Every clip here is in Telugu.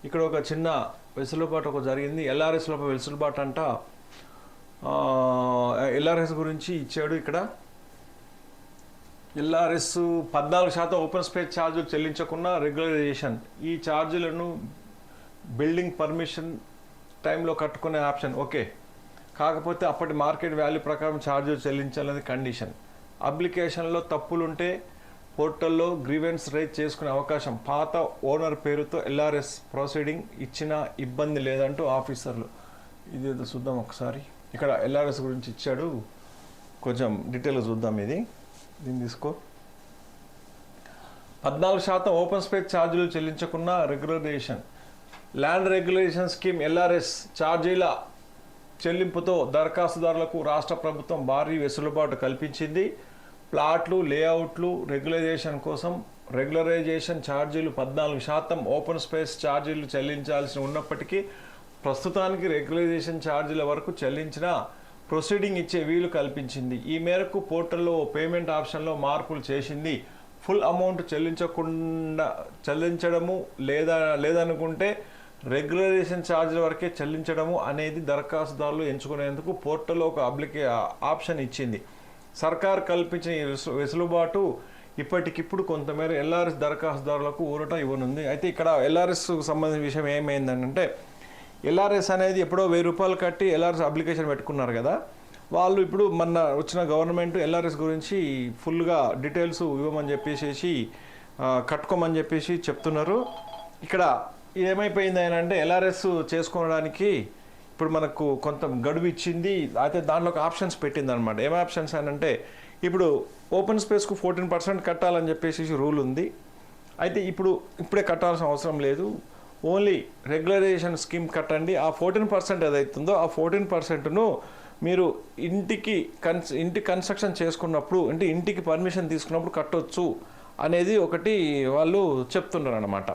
ఇక్కడ ఒక చిన్న వెసులుబాటు ఒక జరిగింది. ఎల్ఆర్ఎస్లో ఒక వెసులుబాటు అంట. ఎల్ఆర్ఎస్ గురించి ఇచ్చాడు ఇక్కడ. ఎల్ఆర్ఎస్ 14% ఓపెన్ స్పేస్ ఛార్జీలు చెల్లించకుండా రెగ్యులరైజేషన్. ఈ ఛార్జీలను బిల్డింగ్ పర్మిషన్ టైంలో కట్టుకునే ఆప్షన్ ఓకే. కాకపోతే అప్పటి మార్కెట్ వాల్యూ ప్రకారం ఛార్జీలు చెల్లించాలనేది కండిషన్. అప్లికేషన్లో తప్పులుంటే పోర్టల్లో గ్రీవెన్స్ రైజ్ చేసుకునే అవకాశం. పాత ఓనర్ పేరుతో ఎల్ఆర్ఎస్ ప్రొసీడింగ్ ఇచ్చిన ఇబ్బంది లేదంటూ ఆఫీసర్లు. ఇదేదో చూద్దాం ఒకసారి. ఇక్కడ ఎల్ఆర్ఎస్ గురించి ఇచ్చాడు, కొంచెం డీటెయిల్గా చూద్దాం. దీన్ని తీసుకో. 14% ఓపెన్ స్పేస్ ఛార్జీలు చెల్లించకున్న regularization. Land regulation scheme LRS ఛార్జీల చెల్లింపుతో దరఖాస్తుదారులకు రాష్ట్ర ప్రభుత్వం భారీ వెసులుబాటు కల్పించింది. ప్లాట్లు, లేఅవుట్లు రెగ్యులరైజేషన్ కోసం రెగ్యులరైజేషన్ ఛార్జీలు 14% ఓపెన్ స్పేస్ ఛార్జీలు చెల్లించాల్సి ఉన్నప్పటికీ ప్రస్తుతానికి రెగ్యులరైజేషన్ ఛార్జీల వరకు చెల్లించిన ప్రొసీడింగ్ ఇచ్చే వీలు కల్పించింది. ఈ మేరకు పోర్టల్లో పేమెంట్ ఆప్షన్లో మార్పులు చేసింది. ఫుల్ అమౌంట్ చెల్లించడము లేదనుకుంటే రెగ్యులరైజేషన్ ఛార్జీల వరకే చెల్లించడము అనేది దరఖాస్తుదారులు ఎంచుకునేందుకు పోర్టల్లో ఒక ఆప్షన్ ఇచ్చింది. సర్కార్ కల్పించిన ఈ వెసులుబాటు ఇప్పటికిప్పుడు కొంతమేర ఎల్ఆర్ఎస్ దరఖాస్తుదారులకు ఊరట ఇవ్వనుంది. అయితే ఇక్కడ ఎల్ఆర్ఎస్కు సంబంధించిన విషయం ఏమైందంటే, ఎల్ఆర్ఎస్ అనేది ఎప్పుడో 1000 రూపాయలు కట్టి ఎల్ఆర్ఎస్ అప్లికేషన్ పెట్టుకున్నారు కదా, వాళ్ళు ఇప్పుడు మొన్న వచ్చిన గవర్నమెంట్ ఎల్ఆర్ఎస్ గురించి ఫుల్గా డీటెయిల్స్ ఇవ్వమని చెప్పేసి కట్టుకోమని చెప్పేసి చెప్తున్నారు. ఇక్కడ ఏమైపోయింది అంటే, ఎల్ఆర్ఎస్ చేసుకోవడానికి ఇప్పుడు మనకు కొంత గడువు ఇచ్చింది. అయితే దాంట్లో ఒక ఆప్షన్స్ పెట్టింది అనమాట. ఏం ఆప్షన్స్ అని అంటే, ఇప్పుడు ఓపెన్ స్పేస్కు 14% కట్టాలని చెప్పేసి రూల్ ఉంది. అయితే ఇప్పుడే కట్టాల్సిన అవసరం లేదు, ఓన్లీ రెగ్యులరైజేషన్ స్కీమ్ కట్టండి. ఆ 14% ఏదైతుందో ఆ 14%ను మీరు ఇంటి కన్స్ట్రక్షన్ చేసుకున్నప్పుడు, అంటే ఇంటికి పర్మిషన్ తీసుకున్నప్పుడు కట్టొచ్చు అనేది ఒకటి వాళ్ళు చెప్తున్నారు అన్నమాట.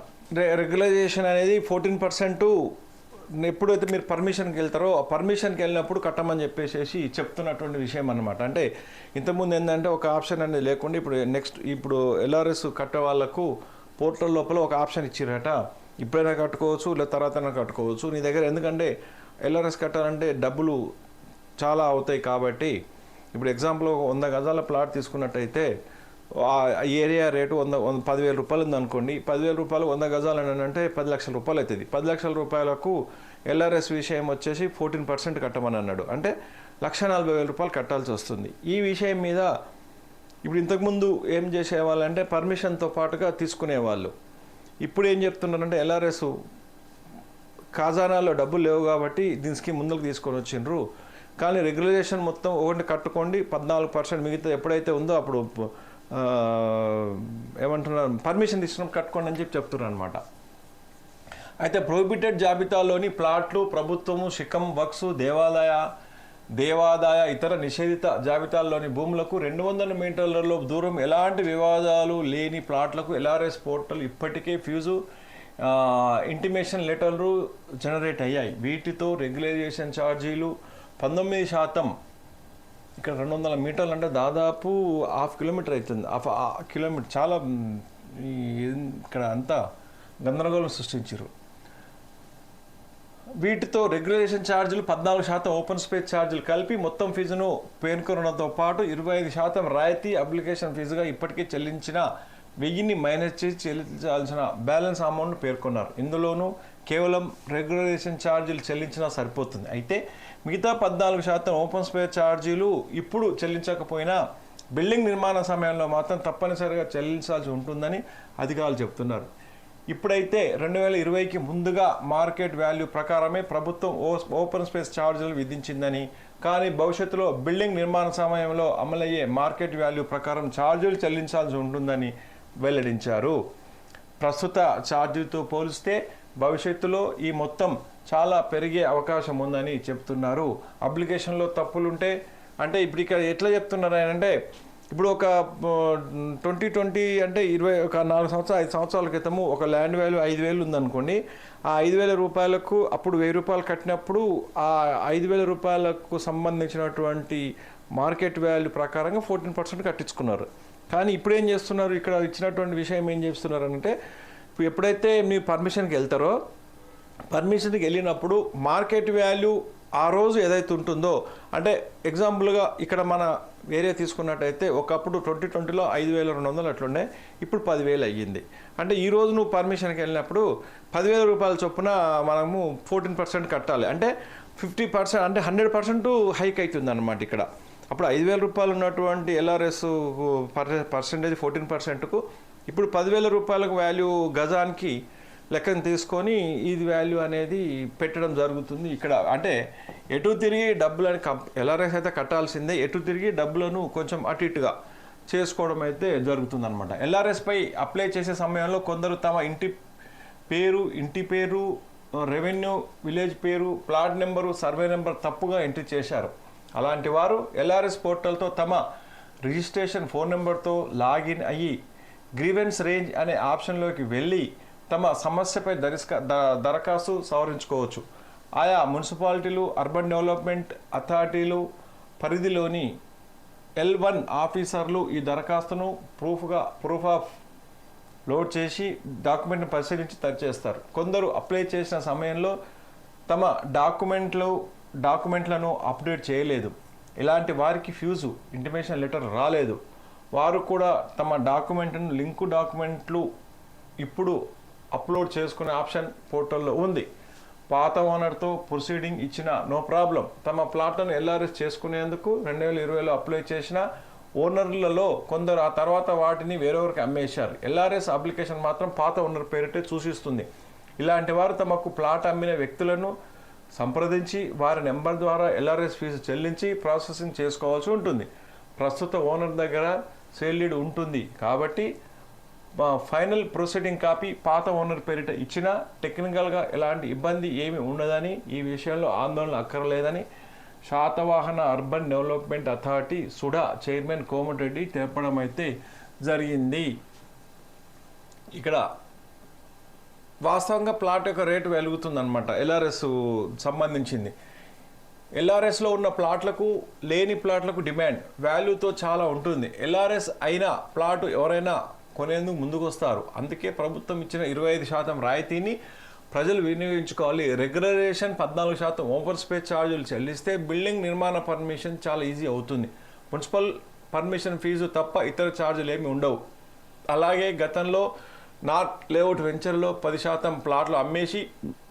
రెగ్యులరైజేషన్ అనేది 14% ఎప్పుడైతే మీరు పర్మిషన్కి వెళ్తారో ఆ పర్మిషన్కి వెళ్ళినప్పుడు కట్టమని చెప్పేసి చెప్తున్నటువంటి విషయం అన్నమాట. అంటే ఇంతకుముందు ఏంటంటే ఒక ఆప్షన్ అనేది లేకుండా ఇప్పుడు ఎల్ఆర్ఎస్ కట్టే వాళ్ళకు పోర్టల్ లోపల ఒక ఆప్షన్ ఇచ్చిరట. ఇప్పుడైనా కట్టుకోవచ్చు, లేదా తర్వాతైనా కట్టుకోవచ్చు నీ దగ్గర. ఎందుకంటే ఎల్ఆర్ఎస్ కట్టాలంటే డబ్బులు చాలా అవుతాయి కాబట్టి, ఇప్పుడు ఎగ్జాంపుల్ 100 గజాల ప్లాట్ తీసుకున్నట్టయితే ఆ ఏరియా రేటు 10,000 రూపాయలు ఉందనుకోండి. 10,000 రూపాయలు 100 గజాలు అని అంటే 10 లక్షల రూపాయలు అవుతుంది. 10 లక్షల రూపాయలకు ఎల్ఆర్ఎస్ విషయం వచ్చేసి 14% కట్టమని అన్నాడు. అంటే 1,40,000 రూపాయలు కట్టాల్సి వస్తుంది. ఈ విషయం మీద ఇప్పుడు ఇంతకుముందు ఏం చేసేవాళ్ళంటే పర్మిషన్తో పాటుగా తీసుకునేవాళ్ళు. ఇప్పుడు ఏం చెప్తున్నారంటే, ఎల్ఆర్ఎస్ ఖజానాలో డబ్బులు లేవు కాబట్టి దీనికి ముందుకు తీసుకొని వచ్చిండ్రు, కానీ రెగ్యులరైజేషన్ మొత్తం ఒకటి కట్టుకోండి, 14% మిగతా ఎప్పుడైతే ఉందో అప్పుడు ఏమంటున్నారు పర్మిషన్ తీసుకున్నప్పుడు కట్టుకోండి అని చెప్తున్నారు అనమాట. అయితే ప్రొహిబిటెడ్ జాబితాలోని ప్లాట్లు ప్రభుత్వము, శిఖం, వక్స్, దేవాదాయ ఇతర నిషేధిత జాబితాల్లోని భూములకు 200 మీటర్లలో దూరం ఎలాంటి వివాదాలు లేని ప్లాట్లకు ఎల్ఆర్ఎస్ పోర్టల్ ఇప్పటికే ఇంటిమేషన్ లెటర్లు జనరేట్ అయ్యాయి. వీటితో రెగ్యులరైజేషన్ ఛార్జీలు 19%. ఇక్కడ 200 మీటర్లు అంటే దాదాపు 1/2 కిలోమీటర్ అవుతుంది. 1/2 కిలోమీటర్ చాలా ఇక్కడ అంతా గందరగోళం సృష్టించారు. వీటితో రెగ్యులరైజేషన్ ఛార్జీలు 14% ఓపెన్ స్పేస్ ఛార్జీలు కలిపి మొత్తం ఫీజును పేర్కొనడంతో పాటు 25% రాయితీ అప్లికేషన్ ఫీజుగా ఇప్పటికే చెల్లించిన 1000ని మైనస్ చేసి చెల్లించాల్సిన బ్యాలెన్స్ అమౌంట్ పేర్కొన్నారు. ఇందులోనూ కేవలం రెగ్యులరైజేషన్ ఛార్జీలు చెల్లించినా సరిపోతుంది. అయితే మిగతా 14% ఓపెన్ స్పేస్ ఛార్జీలు ఇప్పుడు చెల్లించకపోయినా బిల్డింగ్ నిర్మాణ సమయంలో మాత్రం తప్పనిసరిగా చెల్లించాల్సి ఉంటుందని అధికారులు చెప్తున్నారు. ఇప్పుడైతే 2020కి ముందుగా మార్కెట్ వాల్యూ ప్రకారమే ప్రభుత్వం ఓపెన్ స్పేస్ ఛార్జీలు విధించిందని, కానీ భవిష్యత్తులో బిల్డింగ్ నిర్మాణ సమయంలో అమలయ్యే మార్కెట్ వాల్యూ ప్రకారం ఛార్జీలు చెల్లించాల్సి ఉంటుందని వెల్లడించారు. ప్రస్తుత ఛార్జీలతో పోలిస్తే భవిష్యత్తులో ఈ మొత్తం చాలా పెరిగే అవకాశం ఉందని చెప్తున్నారు. అప్లికేషన్లో తప్పులుంటే అంటే ఇప్పుడు ఇక్కడ ఎట్లా చెప్తున్నారు అంటే, ఇప్పుడు ఒక 2020 అంటే 4 సంవత్సరాలు 5 సంవత్సరాల క్రితము ఒక ల్యాండ్ వాల్యూ 5,000 ఉందనుకోండి. ఆ 5,000 రూపాయలకు అప్పుడు 1,000 రూపాయలు కట్టినప్పుడు ఆ 5,000 రూపాయలకు సంబంధించినటువంటి మార్కెట్ వాల్యూ ప్రకారంగా 14% కట్టించుకున్నారు. కానీ ఇప్పుడు ఏం చేస్తున్నారు, ఇక్కడ ఇచ్చినటువంటి విషయం ఏం చేస్తున్నారు అంటే, ఎప్పుడైతే మీ పర్మిషన్కి వెళ్తారో పర్మిషన్కి వెళ్ళినప్పుడు మార్కెట్ వాల్యూ ఆ రోజు ఏదైతే ఉంటుందో, అంటే ఎగ్జాంపుల్గా ఇక్కడ మన ఏరియా తీసుకున్నట్టయితే ఒకప్పుడు 2020లో 5,200 అట్లుండే, ఇప్పుడు 10,000 అయ్యింది. అంటే ఈ రోజు నువ్వు పర్మిషన్కి వెళ్ళినప్పుడు 10,000 రూపాయల చొప్పున మనము 14% కట్టాలి. అంటే 50%, అంటే 100% హైక్ అవుతుంది అన్నమాట ఇక్కడ. అప్పుడు 5,000 రూపాయలు ఉన్నటువంటి ఎల్ఆర్ఎస్ పర్సెంటేజ్ 14%కు ఇప్పుడు 10,000 రూపాయలకు వాల్యూ గజానికి లెక్కను తీసుకొని ఇది వాల్యూ అనేది పెట్టడం జరుగుతుంది ఇక్కడ. అంటే ఎటు తిరిగి డబ్బులని ఎల్ఆర్ఎస్ అయితే కట్టాల్సిందే, ఎటు తిరిగి డబ్బులను కొంచెం అటు ఇటుగా చేసుకోవడం అయితే జరుగుతుందన్నమాట. ఎల్ఆర్ఎస్పై అప్లై చేసే సమయంలో కొందరు తమ ఇంటి పేరు, రెవెన్యూ విలేజ్ పేరు, ప్లాట్ నెంబరు, సర్వే నెంబర్ తప్పుగా ఎంట్రీ చేశారు. అలాంటి వారు ఎల్ఆర్ఎస్ పోర్టల్తో తమ రిజిస్ట్రేషన్ ఫోన్ నెంబర్తో లాగిన్ అయ్యి గ్రీవెన్స్ రేంజ్ అనే ఆప్షన్లోకి వెళ్ళి తమ సమస్యపై దరఖాస్తు సవరించుకోవచ్చు. ఆయా మున్సిపాలిటీలు, అర్బన్ డెవలప్మెంట్ అథారిటీలు పరిధిలోని L1 ఆఫీసర్లు ఈ దరఖాస్తును ప్రూఫ్ ఆఫ్ లోడ్ చేసి డాక్యుమెంట్ను పరిశీలించి చేస్తారు. కొందరు అప్లై చేసిన సమయంలో తమ డాక్యుమెంట్లను అప్డేట్ చేయలేదు. ఇలాంటి వారికి ఫ్యూజు ఇంటిమేషన్ లెటర్ రాలేదు. వారు కూడా తమ డాక్యుమెంట్ను లింకు డాక్యుమెంట్లు ఇప్పుడు అప్లోడ్ చేసుకునే ఆప్షన్ పోర్టల్లో ఉంది. పాత ఓనర్తో ప్రొసీడింగ్ ఇచ్చిన నో ప్రాబ్లం. తమ ప్లాట్లను ఎల్ఆర్ఎస్ చేసుకునేందుకు 2020లో అప్లై చేసిన ఓనర్లలో కొందరు ఆ తర్వాత వాటిని వేరొకరికి అమ్మేశారు. ఎల్ఆర్ఎస్ అప్లికేషన్ మాత్రం పాత ఓనర్ పేరిటే సూచిస్తుంది. ఇలాంటి వారు తమకు ప్లాట్ అమ్మిన వ్యక్తులను సంప్రదించి వారి నెంబర్ ద్వారా ఎల్ఆర్ఎస్ ఫీజు చెల్లించి ప్రాసెసింగ్ చేసుకోవాల్సి ఉంటుంది. ప్రస్తుత ఓనర్ దగ్గర సేల్ డీడ్ ఉంటుంది కాబట్టి ఫైనల్ ప్రొసీడింగ్ కాపీ పాత ఓనర్ పేరిట ఇచ్చినా టెక్నికల్గా ఎలాంటి ఇబ్బంది ఏమి ఉండదని, ఈ విషయంలో ఆందోళన అక్కర్లేదని Satavahana urban development authority SUDA chairman Komatireddy తెలపడం అయితే జరిగింది. ఇక్కడ వాస్తవంగా ప్లాట్ యొక్క రేటు వెలుగుతుందన్నమాట. ఎల్ఆర్ఎస్ సంబంధించింది. ఎల్ఆర్ఎస్లో ఉన్న ప్లాట్లకు లేని ప్లాట్లకు డిమాండ్ వాల్యూతో చాలా ఉంటుంది. ఎల్ఆర్ఎస్ అయిన ప్లాటు ఎవరైనా కొనేందుకు ముందుకు వస్తారు. అందుకే ప్రభుత్వం ఇచ్చిన 25% రాయితీని ప్రజలు వినియోగించుకోవాలి. రెగ్యులరేషన్ 14% ఓపెన్ స్పేస్ ఛార్జీలు చెల్లిస్తే బిల్డింగ్ నిర్మాణ పర్మిషన్ చాలా ఈజీ అవుతుంది. మున్సిపల్ పర్మిషన్ ఫీజు తప్ప ఇతర ఛార్జీలు ఏమి ఉండవు. అలాగే గతంలో నార్త్ లేఅవుట్ వెంచర్లో 10% ప్లాట్లు అమ్మేసి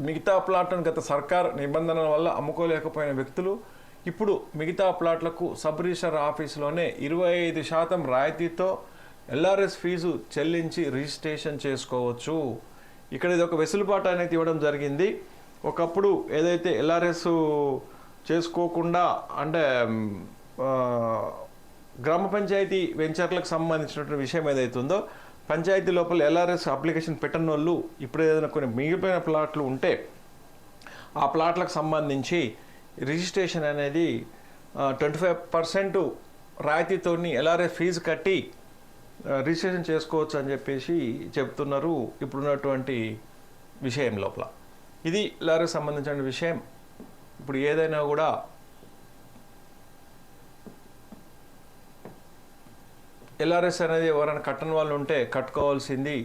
మిగతా ప్లాట్లను గత సర్కార్ నిబంధనల వల్ల అమ్ముకోలేకపోయిన వ్యక్తులు ఇప్పుడు మిగతా ప్లాట్లకు సబ్ రిజిస్టర్ ఆఫీసులోనే 25% రాయితీతో ఎల్ఆర్ఎస్ ఫీజు చెల్లించి రిజిస్ట్రేషన్ చేసుకోవచ్చు. ఇక్కడ ఇది ఒక వెసులుబాటు అనేది ఇవ్వడం జరిగింది. ఒకప్పుడు ఏదైతే ఎల్ఆర్ఎస్ చేసుకోకుండా, అంటే గ్రామ పంచాయతీ వెంచర్లకు సంబంధించినటువంటి విషయం ఏదైతే ఉందో, పంచాయతీ లోపల ఎల్ఆర్ఎస్ అప్లికేషన్ పెట్టని వాళ్ళు ఇప్పుడు ఏదైనా కొన్ని మిగిలిపోయిన ప్లాట్లు ఉంటే ఆ ప్లాట్లకు సంబంధించి రిజిస్ట్రేషన్ అనేది 25% రాయితీతోని ఎల్ఆర్ఎస్ ఫీజు కట్టి రిజిస్ట్రేషన్ చేసుకోవచ్చు అని చెప్పేసి చెప్తున్నారు ఇప్పుడున్నటువంటి విషయం లోపల. ఇది ఎల్ఆర్ఎస్ సంబంధించిన విషయం. ఇప్పుడు ఏదైనా కూడా ఎల్ఆర్ఎస్ అనేది ఎవరైనా కట్టని వాళ్ళు ఉంటే కట్టుకోవాల్సింది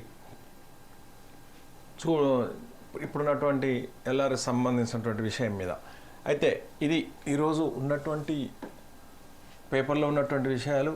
ఇప్పుడున్నటువంటి ఎల్ఆర్ఎస్ సంబంధించినటువంటి విషయం మీద. అయితే ఇది ఈరోజు ఉన్నటువంటి పేపర్లో ఉన్నటువంటి విషయాలు.